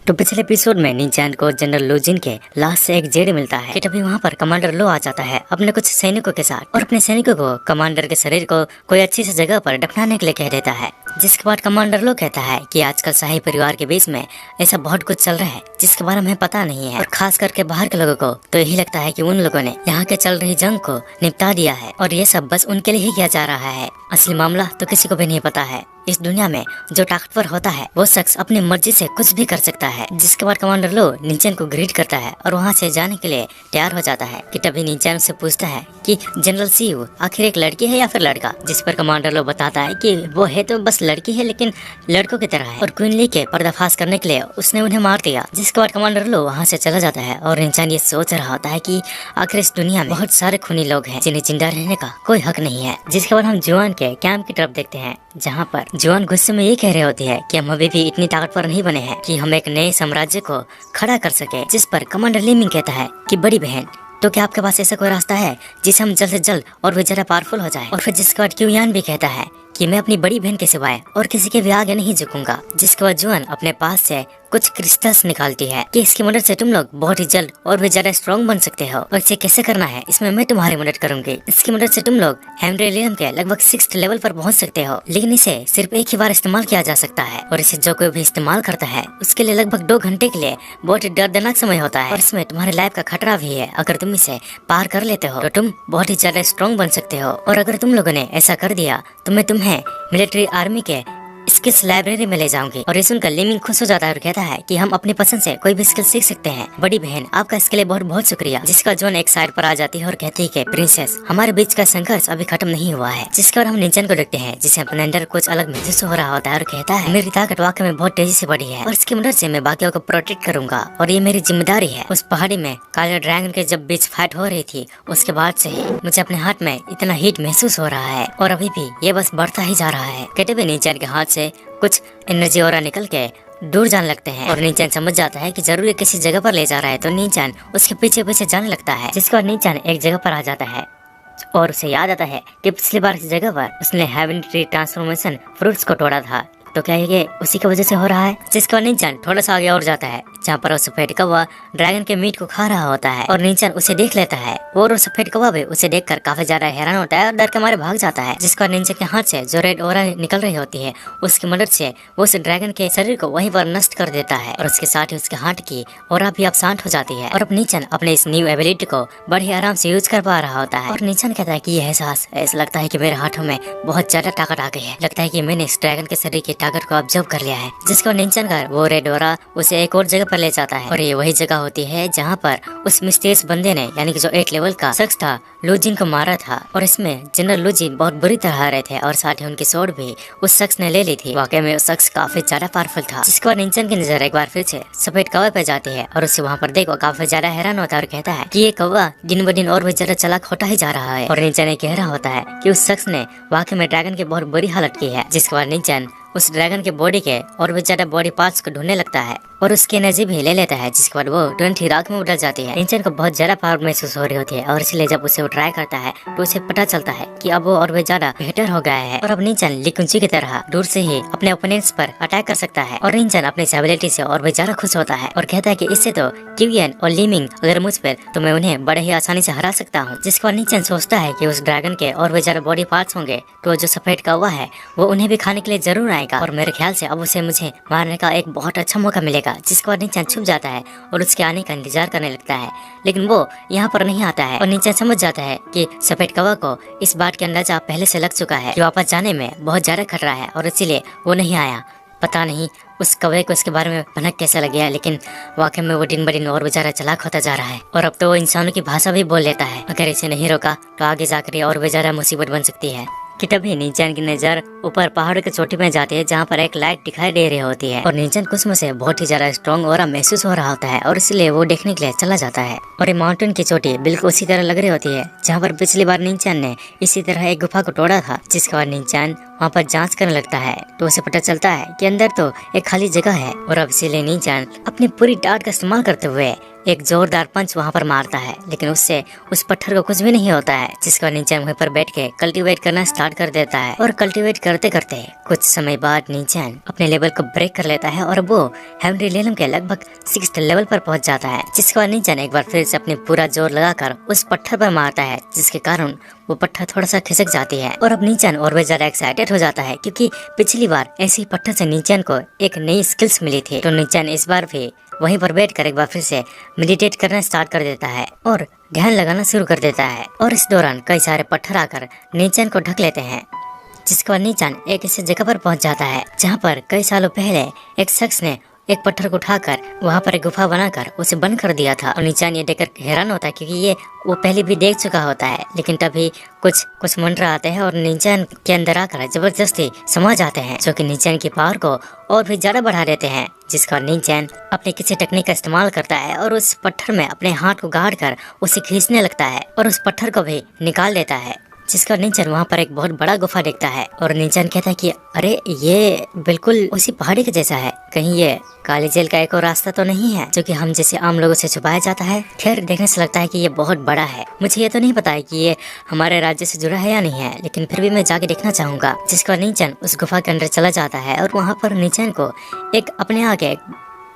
तो पिछले एपिसोड में निंजान को जनरल लोजिन के लाश से एक जेड मिलता है कि तभी वहाँ पर कमांडर लो आ जाता है अपने कुछ सैनिकों के साथ और अपने सैनिकों को कमांडर के शरीर को कोई अच्छी सी जगह पर दफनाने के लिए कह देता है। जिसके बाद कमांडर लो कहता है कि आजकल शाही परिवार के बीच में ऐसा बहुत कुछ चल रहा है जिसके बारे में पता नहीं है और खास करके बाहर के लोगों को तो यही लगता है कि उन लोगों ने यहाँ के चल रही जंग को निपटा दिया है और ये सब बस उनके लिए ही किया जा रहा है। असली मामला तो किसी को भी नहीं पता है। इस दुनिया में जो ताकतवर होता है वो शख्स अपनी मर्जी से कुछ भी कर सकता है। जिसके बाद कमांडर लो निंजान को ग्रीट करता है और वहाँ से जाने के लिए तैयार हो जाता है कि तभी निंजान से पूछता है कि जनरल सीयू आखिर एक लड़की है या फिर लड़का। जिस पर कमांडर लो बताता है कि वो है तो बस लड़की है लेकिन लड़कों की तरह है और क्वीन ली के पर्दाफाश करने के लिए उसने उन्हें मार दिया। जिसके बाद कमांडर लो वहाँ से चला जाता है और निंजान ये सोच रहा होता है कि आखिर इस दुनिया में बहुत सारे खूनी लोग हैं जिन्हें जिंदा रहने का कोई हक नहीं है। जिसके बाद हम जुआन के कैंप की तरफ देखते हैं जहाँ पर जुआन गुस्से में ये कह रहे होती है कि हम अभी भी इतनी ताकतवर नहीं बने हैं कि हम एक नए साम्राज्य को खड़ा कर सके। जिस पर कमांडर लीमिंग कहता है कि बड़ी बहन तो क्या आपके पास ऐसा कोई रास्ता है जिसे हम जल्द से जल्द और भी ज्यादा पावरफुल हो जाए। और फिर जिसके बाद क्यूयान भी कहता है कि मैं अपनी बड़ी बहन के सिवाय और किसी के भी आगे नहीं झुकूंगा। जिसके बाद जुआन अपने पास से कुछ क्रिस्टल्स निकालती है कि इसकी मदद से तुम लोग बहुत ही जल्द और भी ज्यादा स्ट्रॉन्ग बन सकते हो और इसे कैसे करना है इसमें मैं तुम्हारी मदद करूंगी। इसकी मदद से तुम लोग हेमड्रेलियम के लगभग 6th लेवल पर पहुंच सकते हो लेकिन इसे सिर्फ एक ही बार इस्तेमाल किया जा सकता है और इसे जो कोई भी इस्तेमाल करता है उसके लिए लगभग 2 घंटे के लिए बहुत ही दर्दनाक समय होता है और इसमें तुम्हारी लाइफ का खतरा भी है। अगर तुम इसे पार कर लेते हो तो तुम बहुत ही ज्यादा स्ट्रॉन्ग बन सकते हो और अगर तुम लोगों ने ऐसा कर दिया तो मैं तुम्हें मिलिट्री आर्मी के स्किल्स लाइब्रेरी में ले जाऊंगी। और ये सुनकर लीमिंग खुश हो जाता है और कहता है कि हम अपनी पसंद से कोई भी स्किल सीख सकते हैं। बड़ी बहन आपका इसके लिए बहुत बहुत शुक्रिया। जिसका जोन एक साइड पर आ जाती है और कहती है कि प्रिंसेस हमारे बीच का संघर्ष अभी खत्म नहीं हुआ है। जिसके बाद हम निंजान को देखते हैं जिसे अपने अंदर कुछ अलग महसूस हो रहा होता है और कहता है मेरी ताकत वाकई में बहुत तेजी से बढ़ी है और इसकी मदद से मैं बाकियों को प्रोटेक्ट करूंगा और ये मेरी जिम्मेदारी है। उस पहाड़ी में काले ड्रैगन के जब बीच फाइट हो रही थी उसके बाद से ही मुझे अपने हाथ में इतना हीट महसूस हो रहा है और अभी भी ये बस बढ़ता ही जा रहा है। कहते हुए निंजान के हाथ से कुछ एनर्जी और निकल के दूर जाने लगते हैं और निंजान समझ जाता है कि जरूर किसी जगह पर ले जा रहा है तो निंजान उसके पीछे पीछे जाने लगता है। जिसके बाद निंजान एक जगह पर आ जाता है और उसे याद आता है कि पिछली बार इस जगह पर उसने हेवन ट्री ट्रांसफॉर्मेशन फ्रूट्स को तोड़ा था तो क्या ये उसी की वजह से हो रहा है। जिसके बाद निंजान थोड़ा सा आगे और जाता है जहाँ पर वो सफेद कौवा ड्रैगन के मीट को खा रहा होता है और निंजान उसे देख लेता है और सफेद कौवा भी उसे देखकर काफी ज्यादा हैरान होता है और डर के मारे भाग जाता है। जिसके बाद निंजा के हाथ से जो रेड ओरा निकल रही होती है उसकी मदद से वो उस ड्रैगन के शरीर को वहीं पर नष्ट कर देता है और उसके साथ ही उसके हाथ की ओरा भी अब शांत हो जाती है और अब निंजान अपने इस न्यू एबिलिटी को बड़े आराम से यूज कर पा रहा होता है। और निंजान कहता है कि यह एहसास ऐसा लगता है कि मेरे हाथों में बहुत ज्यादा ताकत आ गई है। लगता है कि मैंने इस ड्रैगन के शरीर की ताकत को ऑब्जर्व कर लिया है। जिसके बाद निंजान का वो रेड ओरा उसे एक और जगह पर ले जाता है और ये वही जगह होती है जहाँ पर उस मिस्टीरियस बंदे ने यानी कि जो 8 लेवल का शख्स था लूजिन को मारा था और इसमें जनरल लूजिन बहुत बुरी तरह हारे थे और साथ ही उनकी स्वॉर्ड भी उस शख्स ने ले ली थी। वाकई में उस शख्स काफी ज्यादा पावरफुल था। जिसके बाद निंजान की नजर एक बार फिर से सफेद कौवे पे जाती है और उसे वहाँ पर देखो काफी ज्यादा हैरान होता है और कहता है कि ये कौवा दिन ब दिन और भी ज्यादा चालाक होता ही जा रहा है। और निंजान ने कह रहा होता है कि उस शख्स ने वाकई में ड्रैगन की बहुत बुरी हालत की है। जिसके बाद निंजान उस ड्रैगन के बॉडी के और भी ज्यादा बॉडी पार्ट्स को ढूंढने लगता है और उसकी एनर्जी भी ले लेता है। जिसके बाद वो तुरंत ही राख में बदल जाती है। निंजान को बहुत ज्यादा पावर महसूस हो रही होती है और इसलिए जब उसे वो ट्राई करता है तो उसे पता चलता है कि अब वो और भी ज्यादा बेहतर हो गया है और अब निंजान ली कुंची की तरह दूर से ही अपने ओपोनेंट्स पर अटैक कर सकता है। और निंजान अपनी एबिलिटी से और भी ज्यादा खुश होता है और कहता है कि इससे तो क्यूयन और लीमिंग अगर मुझ पर तो मैं उन्हें बड़े ही आसानी से हरा सकता हूँ। जिसके बाद निंजान सोचता है कि उस ड्रैगन के और भी ज्यादा बॉडी पार्ट्स होंगे तो जो सफेद कौवा है वो उन्हें भी खाने के लिए जरूर आएगा और मेरे ख्याल से अब उसे मुझे मारने का एक बहुत अच्छा मौका मिलेगा। जिसके बाद निंजान छुप जाता है और उसके आने का इंतजार करने लगता है लेकिन वो यहाँ पर नहीं आता है और निंजान समझ जाता है कि सफेद कौवा को इस बात के अंदाजा पहले से लग चुका है कि वापस जाने में बहुत ज्यादा खतरा है और इसीलिए वो नहीं आया। पता नहीं उस कौवे को इसके बारे में भनक कैसे लग गया लेकिन वाकई में वो दिन ब दिन और बेचारा चालाक होता जा रहा है और अब तो वो इंसानों की भाषा भी बोल लेता है। अगर इसे नहीं रोका तो आगे जाकर ये और बेचारा मुसीबत बन सकती है। कि तभी निंजान की नजर ऊपर पहाड़ की चोटी में जाती है जहाँ पर एक लाइट दिखाई दे रही होती है और निंजान कुछ में से बहुत ही ज्यादा स्ट्रॉन्ग और महसूस हो रहा होता है और इसलिए वो देखने के लिए चला जाता है। और ये माउंटेन की चोटी बिल्कुल उसी तरह लग रही होती है जहाँ पर पिछली बार निंजान ने इसी तरह एक गुफा को तोड़ा था। जिसके बाद निंजान वहाँ पर जांच करने लगता है तो उसे पता चलता है कि अंदर तो एक खाली जगह है और अब इसीलिए निंजान अपनी पूरी ताकत का इस्तेमाल करते हुए एक जोरदार पंच वहाँ पर मारता है, लेकिन उससे उस पत्थर को कुछ भी नहीं होता है। जिसके बाद नीचैन वहीं पर बैठ के कल्टीवेट करना स्टार्ट कर देता है और कल्टीवेट करते करते कुछ समय बाद नीचैन अपने लेवल को ब्रेक कर लेता है और वो हेवनली रियल्म के लगभग 6th लेवल पर पहुंच जाता है। जिसके बाद नीचैन एक बार फिर से अपनी पूरा जोर लगाकर उस पत्थर पर मारता है, जिसके कारण वो पत्थर थोड़ा सा खिसक जाती है। और अब नीचैन और भी ज्यादा एक्साइटेड हो जाता है, क्योंकि पिछली बार ऐसी पत्थर से नीचैन को एक नई स्किल्स मिली थी। तो नीचैन इस बार भी वहीं पर बैठकर एक बार फिर से मेडिटेट करना स्टार्ट कर देता है और ध्यान लगाना शुरू कर देता है। और इस दौरान कई सारे पत्थर आकर नीचैन को ढक लेते हैं। जिसके बाद नीचैन एक ऐसी जगह पर पहुंच जाता है जहां पर कई सालों पहले एक शख्स ने एक पत्थर को उठाकर वहां पर एक गुफा बनाकर उसे बंद कर दिया था। और नीचैन ये देखकर हैरान होता है, क्योंकि ये वो पहले भी देख चुका होता है। लेकिन तभी कुछ मंत्र आते हैं और नीचैन के अंदर आकर जबरदस्ती समा जाते हैं, जो कि नीचैन की पावर को और भी ज्यादा बढ़ा देते हैं। जिसका नीचैन अपने किसी टेक्निक का इस्तेमाल करता है और उस पत्थर में अपने हाथ को गाड़ कर उसे खींचने लगता है और उस पत्थर को भी निकाल देता है। जिसका नीचैन वहाँ पर एक बहुत बड़ा गुफा देखता है और नीचैन कहता है कि अरे ये बिल्कुल उसी पहाड़ी के जैसा है, कहीं ये काली जेल का एक और रास्ता तो नहीं है जो कि हम जैसे आम लोगों से छुपाया जाता है। खैर, देखने से लगता है कि ये बहुत बड़ा है। मुझे ये तो नहीं पता है कि ये हमारे राज्य से जुड़ा है या नहीं है, लेकिन फिर भी मैं जाके देखना चाहूंगा। जिसका नीचैन उस गुफा के अंदर चला जाता है और वहाँ पर नीचैन को एक अपने आगे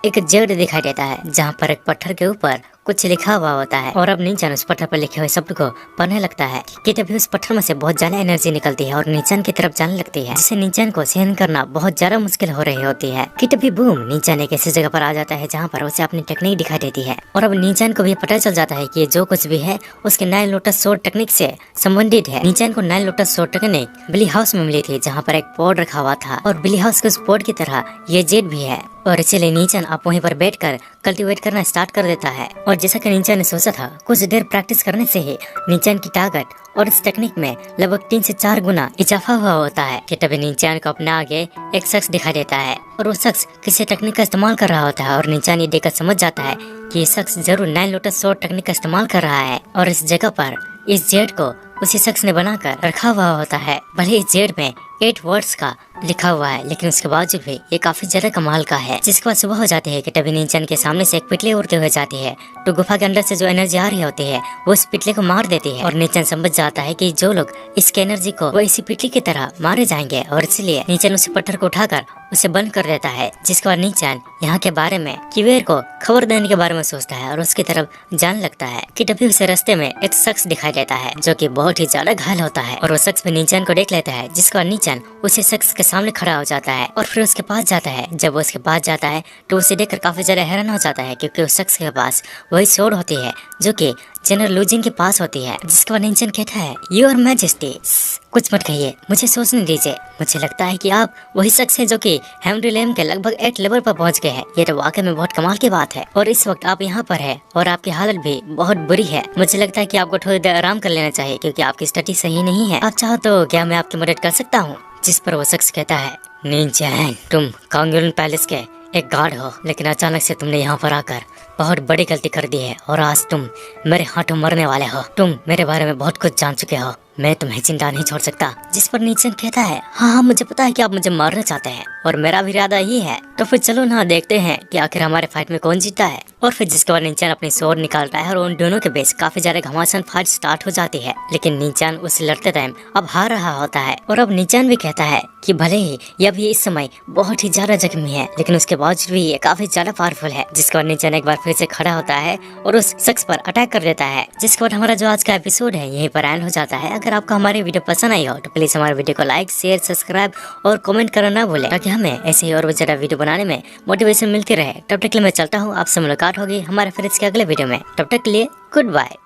एक जेड दिखाई देता है, जहाँ पर एक पत्थर के ऊपर कुछ लिखा हुआ होता है। और अब नीचैन उस पत्थर पर लिखे हुए शब्द को पढ़ने लगता है कि तभी उस पत्थर में से बहुत ज्यादा एनर्जी निकलती है और नीचैन की तरफ जाने लगती है, जिससे नीचैन को सहन करना बहुत ज्यादा मुश्किल हो रही होती है। कि तभी बूम, नीचैन एक ऐसी जगह पर आ जाता है जहाँ पर उसे अपनी टेक्निक दिखाई देती है। और अब नीचैन को भी पता चल जाता है कि जो कुछ भी है उसके 9 लोटस सोर्ड टेक्निक से संबंधित है। नीचैन को 9 लोटस सोर्ड टेक्निक बिली हाउस में मिली थी, जहाँ पर एक पॉड रखा हुआ था और बिली हाउस के उस पॉड की तरह ये जेड भी है। और इसीलिए नीचैन आप वहीं पर बैठकर कल्टीवेट करना स्टार्ट कर देता है। और जैसा कि नीचैन ने सोचा था, कुछ देर प्रैक्टिस करने से ही नीचैन की ताकत और इस टेक्निक में लगभग 3 से 4 गुना इजाफा हुआ होता है। कि तभी नीचैन को अपने आगे एक शख्स दिखाई देता है और वो शख्स किसी टेक्निक का इस्तेमाल कर रहा होता है। और नीचैन ये देखकर समझ जाता है कि ये शख्स जरूर 9 लोटस सोर्ड टेक्निक का इस्तेमाल कर रहा है। और इस जगह पर इस जेड को उसी शख्स ने बनाकर रखा हुआ होता है। भले इस जेड में 8 वर्ड्स का लिखा हुआ है, लेकिन उसके बावजूद भी ये काफी ज्यादा कमाल का है। जिसके बाद सुबह हो जाती है कि तभी नीचैन के सामने से एक पिटली उड़ते हुए जाती है। तो गुफा के अंदर से जो एनर्जी आ रही होती है वो इस पिटले को मार देती है। और नीचैन समझ जाता है कि जो लोग इसके एनर्जी को वो इसी पिटली की तरह मारे जाएंगे, और इसलिए नीचैन उसी पत्थर को उठाकर उसे बंद कर देता है। जिसके बाद नीचैन यहाँ के बारे में किवेर को खबर देने के बारे में सोचता है और उसकी तरफ जाने लगता है। कि तभी उसे रास्ते में एक शख्स दिखाई देता है जो कि बहुत ही ज्यादा घायल होता है। और वो शख्स भी नीचैन को देख लेता है। जिसके बाद नीचैन उसी शख्स के सामने खड़ा हो जाता है और फिर उसके पास जाता है। जब वो उसके पास जाता है तो उसे देखकर काफी ज्यादा हैरान हो जाता है, क्योंकि उस शख्स के पास वही स्वॉर्ड होती है जो कि जनरल लुजिन के पास होती है। जिसके बाद नीचैन कहता है, योर मैजेस्टी, कुछ मत कहिए, मुझे सोचने दीजिए। मुझे लगता है कि आप वही शख्स हैं जो कि हेवनली रियल्म के लगभग 8 लेवल पर पहुंच गए हैं। ये तो वाकई में बहुत कमाल की बात है। और इस वक्त आप यहाँ पर है और आपकी हालत भी बहुत बुरी है। मुझे लगता है कि आपको थोड़ी देर आराम कर लेना चाहिए, क्योंकि आपकी स्थिति सही नहीं है। आप चाहो तो क्या मैं आपकी मदद कर सकता हूँ? जिस पर वो शख्स कहता है, नीचैन, तुम कांगुलन पैलेस के एक गार्ड हो, लेकिन अचानक से तुमने यहाँ पर आकर बहुत बड़ी गलती कर दी है और आज तुम मेरे हाथों मरने वाले हो। तुम मेरे बारे में बहुत कुछ जान चुके हो, मैं तुम्हें जिंदा नहीं छोड़ सकता। जिस पर नीचैन कहता है, हाँ, मुझे पता है कि आप मुझे मारना चाहते हैं और मेरा भी इरादा यही है। तो फिर चलो ना देखते हैं कि आखिर हमारे फाइट में कौन जीता है। और फिर जिसके बाद नीचैन अपनी स्वॉर्ड निकालता है और उन दोनों के बीच काफी ज्यादा घमासान फाइट स्टार्ट हो जाती है। लेकिन नीचैन उससे लड़ते टाइम अब हार रहा होता है। और अब नीचैन भी कहता है कि भले ही यह भी इस समय बहुत ही ज्यादा जख्मी है, लेकिन उसके बावजूद भी ये काफी ज्यादा पावरफुल है। जिसके बाद नीचैन एक बार फिर से खड़ा होता है और उस शख्स पर अटैक कर देता है। जिसके बाद हमारा जो आज का एपिसोड है यहीं पर एंड हो जाता है। अगर आपको हमारी वीडियो पसंद आई हो तो प्लीज हमारे वीडियो को लाइक, शेयर, सब्सक्राइब और कमेंट करना ना भूलें, ताकि हमें ऐसे ही और भी ज्यादा वीडियो बनाने में मोटिवेशन मिलती रहे। तब तक के लिए मैं चलता हूँ, आपसे मुलाकात होगी हमारे फिर इसके अगले वीडियो में। तब तक के लिए गुड बाय।